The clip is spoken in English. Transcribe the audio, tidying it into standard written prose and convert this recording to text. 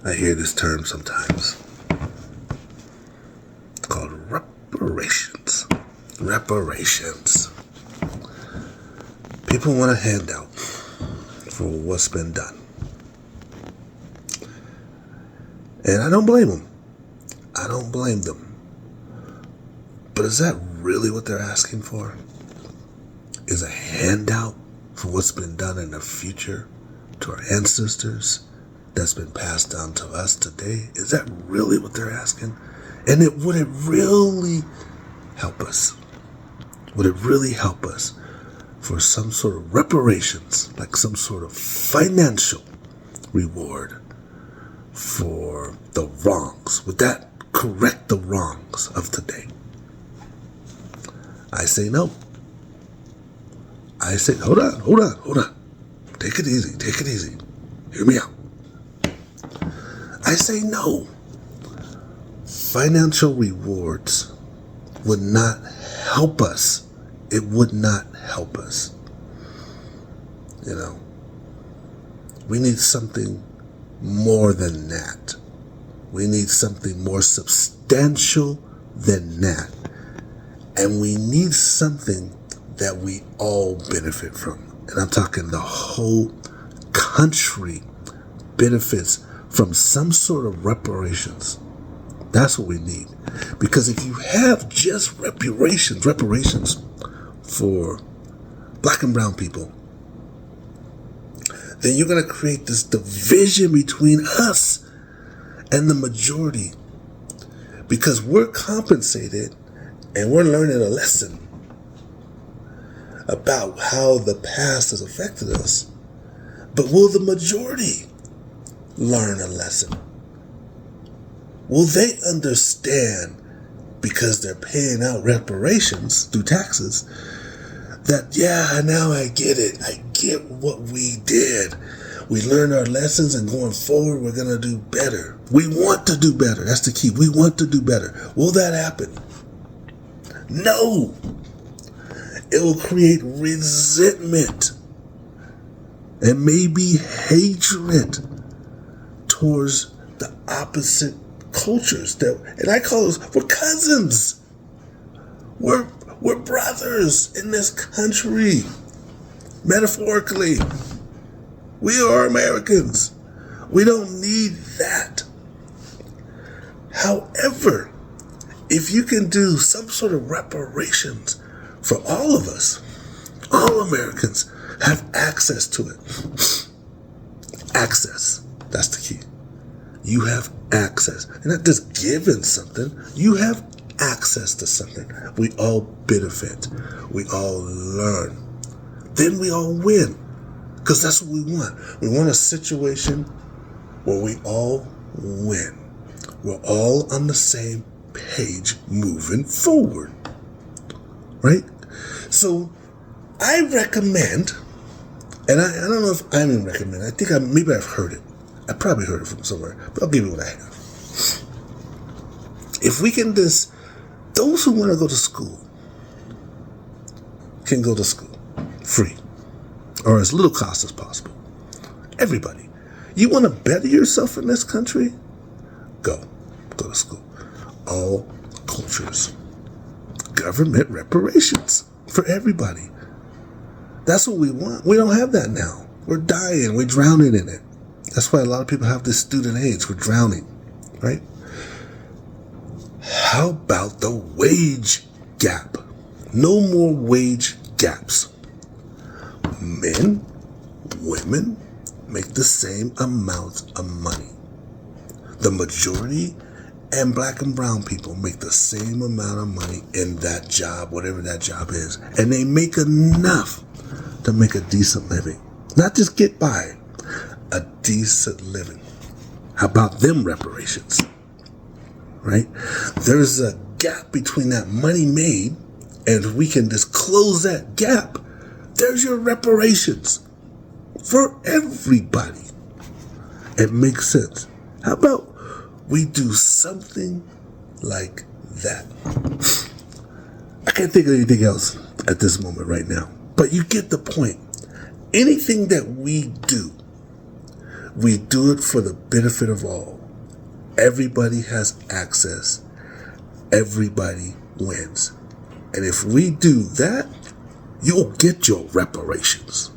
I hear this term sometimes. It's called reparations. Reparations. People want a handout for what's been done. And I don't blame them. I don't blame them. But is that really what they're asking for? Is a handout for what's been done in the future to our ancestors that's been passed down to us today? Is that really what they're asking? And would it really help us? Would it really help us for some sort of reparations, like some sort of financial reward for the wrongs? Would that correct the wrongs of today? I say no. I say, hold on. Take it easy. Hear me out. I say no. Financial rewards would not help us. It would not help us. You know, we need something more than that. We need something more substantial than that. And we need something that we all benefit from. And I'm talking the whole country benefits from some sort of reparations. That's what we need. Because if you have just reparations for black and brown people, then you're going to create this division between us and the majority. Because we're compensated and we're learning a lesson about how the past has affected us. But will the majority learn a lesson? Will they understand, because they're paying out reparations through taxes, that, yeah, now I get it. I get what we did. We learned our lessons, and going forward, we're going to do better. We want to do better. That's the key. We want to do better. Will that happen? No. It will create resentment and maybe hatred towards the opposite cultures. And I call those, we're cousins. We're brothers in this country. Metaphorically, we are Americans. We don't need that. However, if you can do some sort of reparations for all of us, all Americans have access to it. Access. That's the key. You have access. You're not just given something. You have access to something. We all benefit. We all learn. Then we all win. Because that's what we want. We want a situation where we all win. We're all on the same page moving forward. Right? So I recommend, and I don't know if I even recommend, I think maybe I've heard it. I probably heard it from somewhere, but I'll give you what I have. If we can just, those who want to go to school can go to school free or as little cost as possible. Everybody. You want to better yourself in this country? Go to school. All cultures. Government reparations for everybody. That's what we want. We don't have that now. We're dying. We're drowning in it. That's why a lot of people have this student AIDS. We're drowning, right? How about the wage gap? No more wage gaps. Men, women make the same amount of money. The majority and black and brown people make the same amount of money in that job, whatever that job is. And they make enough to make a decent living. Not just get by, a decent living. How about them reparations? Right? There's a gap between that money made, and if we can just close that gap, there's your reparations for everybody. It makes sense. How about we do something like that? I can't think of anything else at this moment right now, but you get the point. Anything that we do, We do it for the benefit of all. Everybody has access. Everybody wins. And if we do that, you'll get your reparations.